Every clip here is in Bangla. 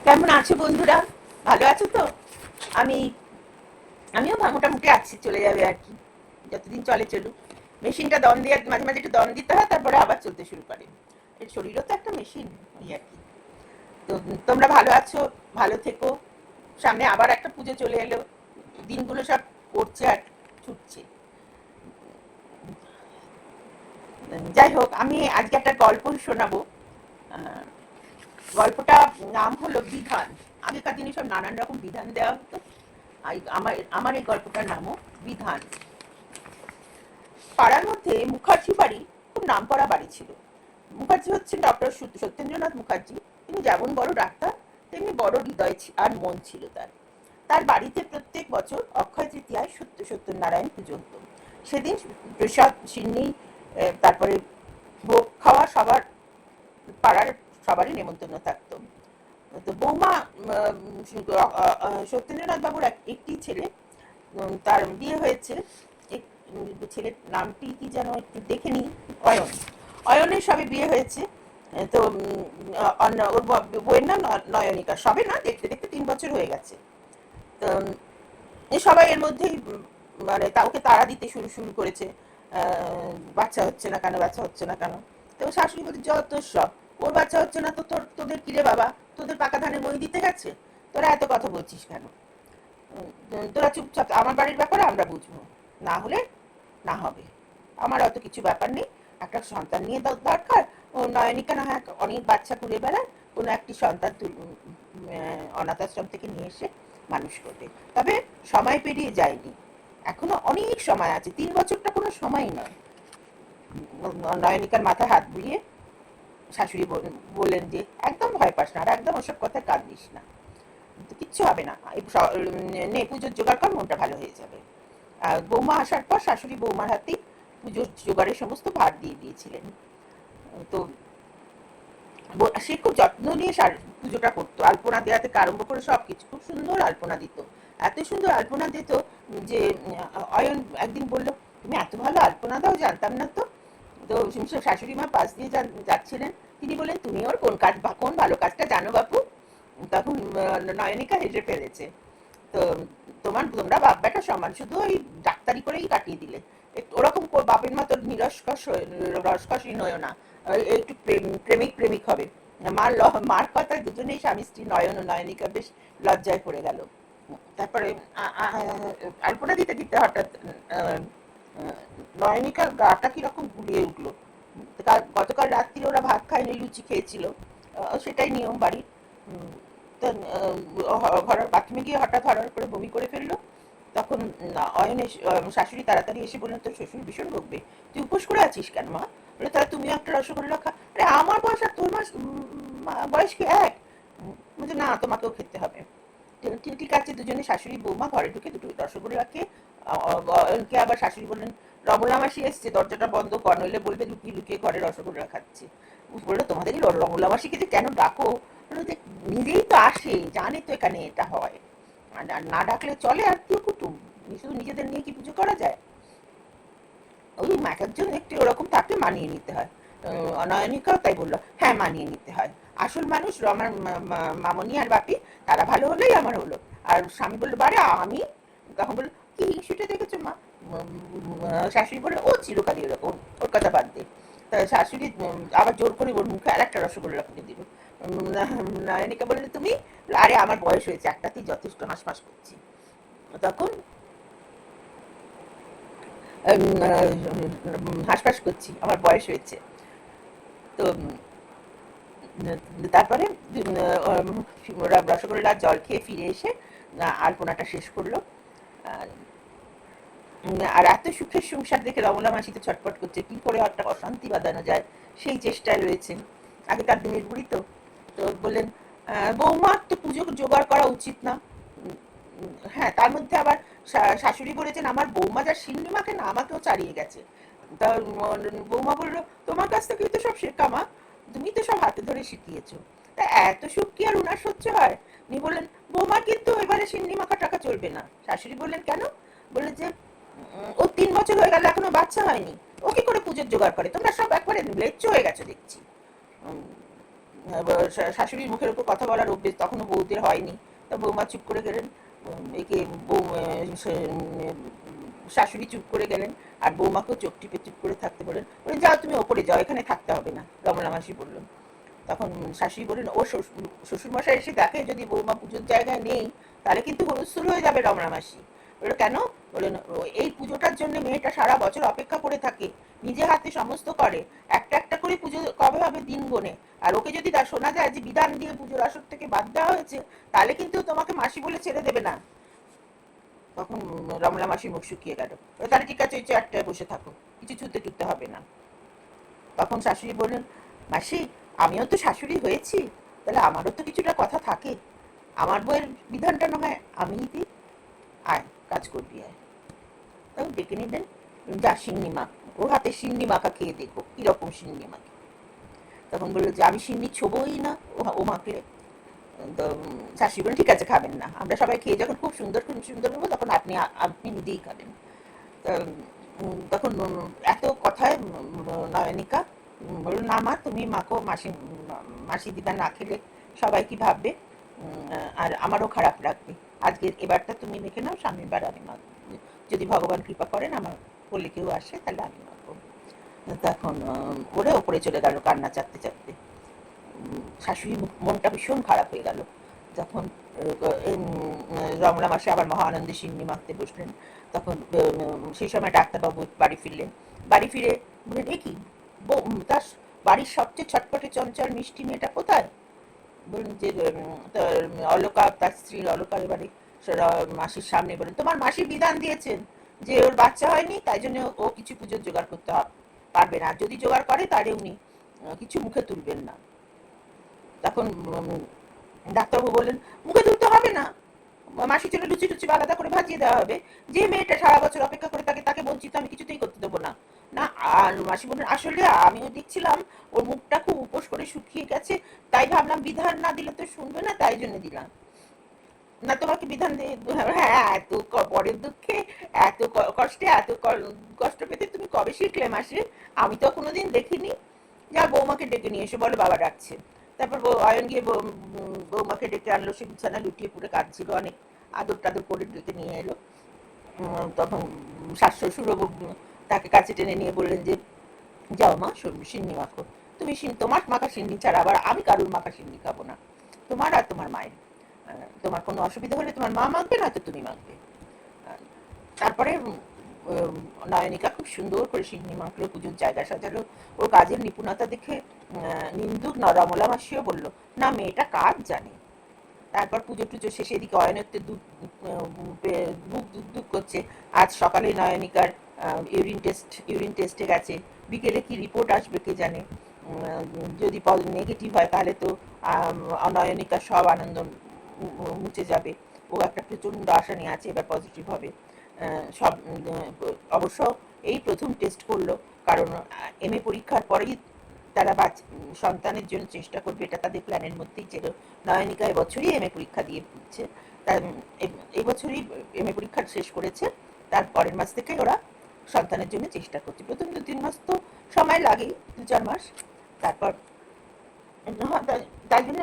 কেমন আছো বন্ধুরা? ভালো আছো তো? আমি আমিও মোটামুটি আছি, চলে যাবে আর কি, যতদিন চলে চলুক। মেশিনটা দম দিয়ে মাঝে মাঝে একটু দম দিতে হয়, তারপরে আবার চলতে শুরু করে। এর শরীরও তো একটা মেশিন, ওই আর কি। তো তোমরা ভালো আছো, ভালো থেকো। সামনে আবার একটা পুজো চলে এলো, দিনগুলো সব পড়ছে আর ছুটছে। যাই হোক, আমি আজকে একটা গল্প শোনাবো। আহ, গল্পটা নাম হলো বিধান। আগেকার দিনে সব নানান রকম বিধান দেওয়া হতো। আমার আমার এই গল্পটার নামও বিধান। পাড়ার মধ্যে মুখার্জি বাড়ি খুব নামকরা বাড়ি ছিল। মুখার্জি হচ্ছেন ডক্টর সত্যেন্দ্রনাথ মুখার্জি। তিনি যেমন বড় ডাক্তার, তেমনি বড় হৃদয় আর মন ছিল তার। তার বাড়িতে প্রত্যেক বছর অক্ষয় তৃতীয়ায় সত্যনারায়ণ পুজো হতো। সেদিন প্রসাদ, সিন্নি, তারপরে ভোগ খাওয়া সবার, পাড়ার সবারই নেমন্তন্ন থাকতো। তো বৌমা, সত্যেন্দ্রনাথ বাবুর একটি ছেলে, তার বিয়ে হয়েছে। ছেলের নামটি কি যেন একটু দেখে নিই। অয়ন। অয়নের সবে বিয়ে হয়েছে। তো ওর বইয়ের নাম নয়নিকা। সবে না, দেখতে দেখতে 3 বছর হয়ে গেছে। তো সবাই এর মধ্যেই মানে ওকে তাড়া দিতে শুরু শুরু করেছে। বাচ্চা হচ্ছে না কেন, বাচ্চা হচ্ছে না কেন। তো শাশুড়ি বলতে, যত সব, ওর বাচ্চা হচ্ছে না তো তোদের কিরে বাবা, তোদের পাকা ধানে মই দিতে গেছে, তোরা এত কথা বলছিস কেন? তোরা চুপচাপ, আমার বাড়ির ব্যাপারে আমরা বুঝবো, না হলে না হবে। আমার অত কিছু ব্যাপার নেই। একটা সন্তান নিয়ে দরকার। ও নয়নিকা না হয় অনেক বাচ্চা ঘুরে বেড়ায়, কোনো একটি সন্তান অনাথ আশ্রম থেকে নিয়ে এসে মানুষ করবে। তবে সময় পেরিয়ে যায়নি, এখনো অনেক সময় আছে। 3 বছরটা কোনো সময় নয়। নয়নিকার মাথায় হাত বুলিয়ে শাশুড়ি বললেন যে, একদম ভয় পাস না, আর একদম ওসব কথা কান দিস না, কিচ্ছু হবে না। নে পুজোর জোগাড় কর, মনটা ভালো হয়ে যাবে। বৌমা আসার পর শাশুড়ি বৌমার হাতেই পুজোর জোগাড়ের সমস্ত ভার দিয়ে দিয়েছিলেন। তো সে খুব যত্ন নিয়ে পুজোটা করতো। আলপনা দেওয়া থেকে আরম্ভ করে সবকিছু খুব সুন্দর আলপনা দিত। এত সুন্দর আলপনা দিত যে অয়ন একদিন বলল, তুমি এত ভালো আলপনা দাও, জানতাম না তো। তো শাশুড়ি মা পাশ দিয়ে যাচ্ছিলেন, তিনি বললেন, তুমি ওর কোন ভালো কাজটা জানো বাপু? তখন নয়নিকা হেসে ফেলেছে। তো তোমরা বাপ বেটা সমান, শুধু ওই ডাক্তারি করেই কাটিয়ে দিলে। ওরকম বাপের মতো রসকসই নয় না, একটু প্রেমিক প্রেমিক হবে। মার কথায় দুজনেই স্বামী স্ত্রী নয়ন ও নয়নিকা বেশ লজ্জায় পড়ে গেল। তারপরে আলপনা দিতে দিতে হঠাৎ নয়নিকার গাটা কিরকম গুলিয়ে উঠলো। গতকাল রাত্রি ওরা ভাত খায়নি, লুচি খেয়েছিল। সেটাই নিয়ম বাড়ির। ঘরের বাথরুমে গিয়ে হঠাৎ হঠাৎ করে বমি করে ফেললো। তখন অয়নের শাশুড়ি তাড়াতাড়ি এসে বললেন, তোর শ্বশুর ভীষণ বকবে, তুই উপোস করে আছিস কেন মা? বলে, তাহলে তুমি একটা রসগোল্লা খা। আরে আমার বয়স আর তোর বয়স কি এক? বলছে, না, তোমাকেও খেতে হবে। ঠিক আছে। দুজনে শাশুড়ি বৌমা ঘরে ঢুকে দুটো রসগোল্লা খেয়ে অয়নকে আবার শাশুড়ি বললেন, রমলা মাসি এসছে, দরজাটা বন্ধ কর, নইলে বলবে লুকিয়ে লুকিয়ে ঘরে রসগোল্লা খাচ্ছে। বললো, তোমাদের রমলা মাসিকে যে কেন ডাকো? বললো যে, নিজেই তো আসে, জানে তো এখানে এটা হয়, আর না ডাকলে চলে? আত্মীয় কুটুম শুধু নিজেদের নিয়ে কি পুজো করা যায়? ওই এক জন্য একটু ওরকম থাকলে মানিয়ে নিতে হয়। অনয়নিকাও তাই বললো, হ্যাঁ মানিয়ে নিতে হয়। আসল মানুষ রমার মামনি আর বাপি, তারা ভালো হলেই আমার হলো। আর স্বামী বললো, বারে আমি? তখন বললো, কি হিংসুটে দেখেছো মা? শাশুড়ি বললো, ও চিরকালই এরকম, ওর কথা বাদ দে। তা শাশুড়ি আবার জোর করে ওর মুখে আর একটা রসগোল্লা করে দিল। নয়নিকা বললো, তুমি? আরে আমার বয়স হয়েছে, একটাতেই যথেষ্ট, হাঁসফাঁস করছি। তখন হাঁসফাঁস করছি, আমার বয়স হয়েছে। তো তারপরে রসগোল্লার জল খেয়ে ফিরে এসে আলপনাটা শেষ করলো। আর এত সুখের সংসার দেখে রমলা মাসি তো ছটফট করছে, কি করে একটা অশান্তি বাঁধানো যায়, সেই চেষ্টায় রয়েছেন। আগেকার দিনের বুড়ি তো। তো বললেন, বৌমা তো পুজো জোগাড় করা উচিত না? হ্যাঁ, তার মধ্যে আবার শাশুড়ি বলেছেন, আমার বৌমা যা সিন্নি মাখে না, আমাকেও চালিয়ে গেছে। তা বৌমা বললো, তোমার কাছ থেকেই তো সব শেখা মা, তুমি তো সব হাতে ধরে শিখিয়েছো। তা এত সুখ কি আর উনার সহ্য হয়? উনি বললেন, বৌমা কিন্তু এবারে সিন্নি মাখা টাকা চলবে না। শাশুড়ি বললেন, কেন? বললেন যে, ও 3 বছর হয়ে গেল, এখনো বাচ্চা হয়নি, ও কি করে পুজোর জোগাড় করে? তোমরা সব একবারে লেচ্চ হয়ে গেছো দেখছি। শাশুড়ির মুখের উপর কথা বলার অভ্যেস তখনও বউদের হয়নি। তা বৌমা চুপ করে গেলেন। একে বউ শাশুড়ি চুপ করে গেলেন, আর বৌমাকেও চোখ টিপে চুপ করে থাকতে বলেন। যাও তুমি ওপরে যাও, এখানে থাকতে হবে না, রমলা মাসি বললেন। তখন শাশুড়ি বললেন, ও শ্বশুরমশাই এসে দেখে যদি বৌমা পুজোর জায়গায় নেই, তাহলে কিন্তু হুলস্থুল হয়ে যাবে রমলা মাসি। বললো কেন? বললেন এই পুজোটার জন্য মেয়েটা সারা বছর অপেক্ষা করে থাকে, নিজে হাতে সমস্ত করে, একটা একটা করে পুজো কবে হবে দিন গোনে, আর ওকে যদি শোনা যায় যে বিধান দিয়ে পুজোর আসর থেকে বাদ দেওয়া হয়েছে, তাহলে কিন্তু তোমাকে মাসি বলে ছেড়ে দেবে না। তখন রমলা মাসির মুখ শুকিয়ে গেল। তাহলে ঠিক আছে, ওই চেয়ারটায় বসে থাকো, কিছু ছুতে টুতে হবে না। তখন শাশুড়ি বললেন, মাসি আমিও তো শাশুড়ি হয়েছি, তাহলে আমারও তো কিছুটা কথা থাকে, আমার বইয়ের বিধানটা না হয় আমিই দিই, আয় কাজ করবি আয়। তখন ডেকে নিলেন, যা সিন্নি মা, ওর হাতে সিন্নি মাখা খেয়ে দেখো কিরকম সিন্নি মাখে। তখন বললো যে আমি সিন্নি ছোবই না, ও মাকে। তো শাশুড়ি বলেন, ঠিক আছে খাবেন না, আমরা সবাই খেয়ে যখন খুব সুন্দর খুব সুন্দর বলবো তখন আপনি আপনি নিজেই খাবেন। তখন এত কথায় নয়নিকা বলল, না মা তুমি মাখো, মাসি মাসি দিদা না খেলে সবাই কি ভাববে, আর আমারও খারাপ লাগবে, আজকে এবারটা তুমি মেখে নাও, সামনের বার আমি মাখবো, যদি ভগবান কৃপা করেন আমার কোলে কেউ আসে তাহলে আমি মাখবো। তখন ওরে ওপরে চলে গেল কান্না চাপতে চাপতে। শাশুড়ি মনটা ভীষণ খারাপ হয়ে গেল। যখন রমলা মাসে আবার মহা আনন্দে সিন্নি মাখতে বসলেন, তখন সেই সময় ডাক্তারবাবু বাড়ি ফিরলেন। বাড়ি ফিরে বললেন, এ কি তার বাড়ির সবচেয়ে ছটপটে চঞ্চল মিষ্টি মেয়েটা কোথায়? বললেন যে অলকা, তার স্ত্রী অলকা এবারে মাসির সামনে বলেন, তোমার মাসি বিধান দিয়েছেন যে ওর বাচ্চা হয়নি, তাই জন্য ও কিছু পুজোর জোগাড় করতে পারবে না, যদি জোগাড় করে তাহলে উনি কিছু মুখে তুলবেন না। তখন ডাক্তারবাবু বললেন, মুখে তুলতে হবে না, মাসির জন্য লুচি টুচি আলাদা করে ভাজিয়ে দেওয়া হবে, যে মেয়েটা সারা বছর অপেক্ষা করে থাকে তাকে বঞ্চিত আমি কিছুতেই করতে দেবো না। না, আর মাসি বললেন, আসলে আমিও দেখছিলাম ওর মুখটা খুব উপোস করে শুকিয়ে গেছে, তাই ভাবলাম বিধান না দিলে তো শুনবে না, তাই জন্য দিলাম। না তোমাকে বিধান দিয়ে, হ্যাঁ এত পরের দুঃখে এত কষ্টে এত কষ্ট পেতে তুমি কবে শিখলে মাসি? আমি তো কোনোদিন দেখিনি। যা বৌমাকে ডেকে নিয়ে এসে বলো বাবা ডাকছে। তারপর অয়ন গিয়ে বৌমাকে ডেকে আনলো, সে বিছানা লুটিয়ে পুরো কাঁদছিল অনেক, আদর টাদর করে ডেকে নিয়ে এলো। তখন শাশ শ্বশুরও তাকে কাছে টেনে নিয়ে বললেন যে, যাও মা সিন্নি মাখো, তুমি তোমার মাখা সিন্নি ছাড়া আবার আমি কারুর মাখা সিন্নি খাবো না, তোমার আর তোমার মায়ের। তোমার কোনো অসুবিধা হলে তোমার মা মাখবে, নয়তো তুমি মাখবে। তারপরে নয়নিকা খুব সুন্দর করে সিন্নি মাখলো, পুজোর জায়গা সাজালো। ওর কাজের নিপুণতা দেখে নিন্দুক রমলা মাসিও বলল, না মেয়েটা কাজ জানে। তারপর পুজো টুজো শেষে এদিকে অয়নত্ব বুক দুক দুক করছে। আজ সকালে নয়নিকার ইউরিন টেস্টে গেছে, বিকেলে কি রিপোর্ট আসবে কে জানে। যদি নেগেটিভ হয় তাহলে তো নয়নিকার সব আনন্দ মুছে যাবে। ও একটা প্রচণ্ড আশা নিয়ে আছে এবার পজিটিভ হবে। সব অবশ্য এই প্রথম টেস্ট করলো, কারণ MA পরীক্ষার পরেই তারা সন্তানের জন্য চেষ্টা করবে, এটা তাদের প্ল্যানের মধ্যেই ছিল। নয়নিকা এবছরই MA পরীক্ষা দিয়ে দিচ্ছে, এই বছরই MA পরীক্ষা শেষ করেছে, তার পরের মাস থেকে ওরা সন্তানের জন্য চেষ্টা করছে। প্রথম 2-3 মাস তো সময় লাগেই, 2-4 মাস। তারপর তাই জন্য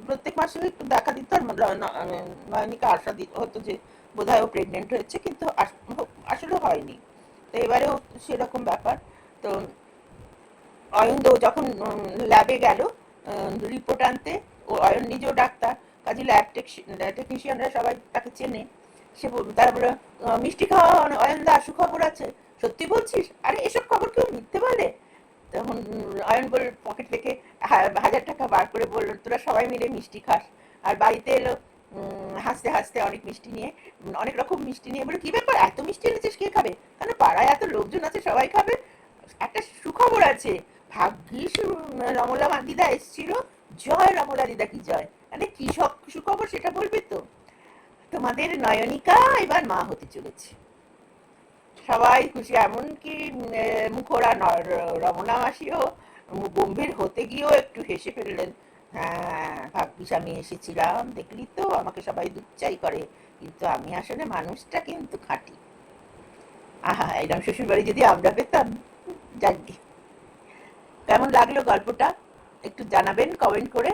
প্রত্যেক মাসে একটু দেখা দিত, আর নয়নিকা আশা হতো যে বোধহয় ও প্রেগনেন্ট হয়েছে, কিন্তু আসলে হয়নি। তো এবারেও সেরকম ব্যাপার। তো অয়ন যখন ল্যাবে গেল রিপোর্ট আনতে, ও অয়ন নিজেও ডাক্তার, কাজে ল্যাব টেকনিশিয়ানরা সবাই তাকে চেনে। সে তারপরে, মিষ্টি খাওয়া অয়ন দা, সুখবর আছে। সত্যি বলছিস? আরে এসব খবর কেউ মিথ্যে বলে? তখন অয়ন পকেট থেকে 1000 টাকা বার করে বলল, তোরা সবাই মিলে মিষ্টি খাস। আর বাড়িতে এলো হাসতে হাসতে অনেক মিষ্টি নিয়ে, অনেক রকম মিষ্টি নিয়ে। বলে, কি ব্যাপার এত মিষ্টি এনেছিস, কে খাবে? কেন পাড়ায় এত লোকজন আছে, সবাই খাবে। একটা সুখবর আছে, ভাগ্যিস রমলা দিদা এসেছিল। জয় রমলা দিদা কি জয়। মানে কি সুখবর সেটা বলবি তো? তোমাদের নয়নিকা এবার মা হতে চলেছে। সবাই খুশি, এমনকি মুখোরা রমনা মাসিও গম্ভীর হতে গিয়েও একটু হেসে ফেললেন। হ্যাঁ ভাগ্যিস আমি এসেছিলাম, দেখলি তো আমাকে সবাই দুচ্চাই করে, কিন্তু আমি আসলে মানুষটা কিন্তু খাঁটি। আহা, এরকম শ্বশুর বাড়ি যদি আমরা পেতাম। যাক, কেমন লাগলো গল্পটা? একটু জানাবেন কমেন্ট করে।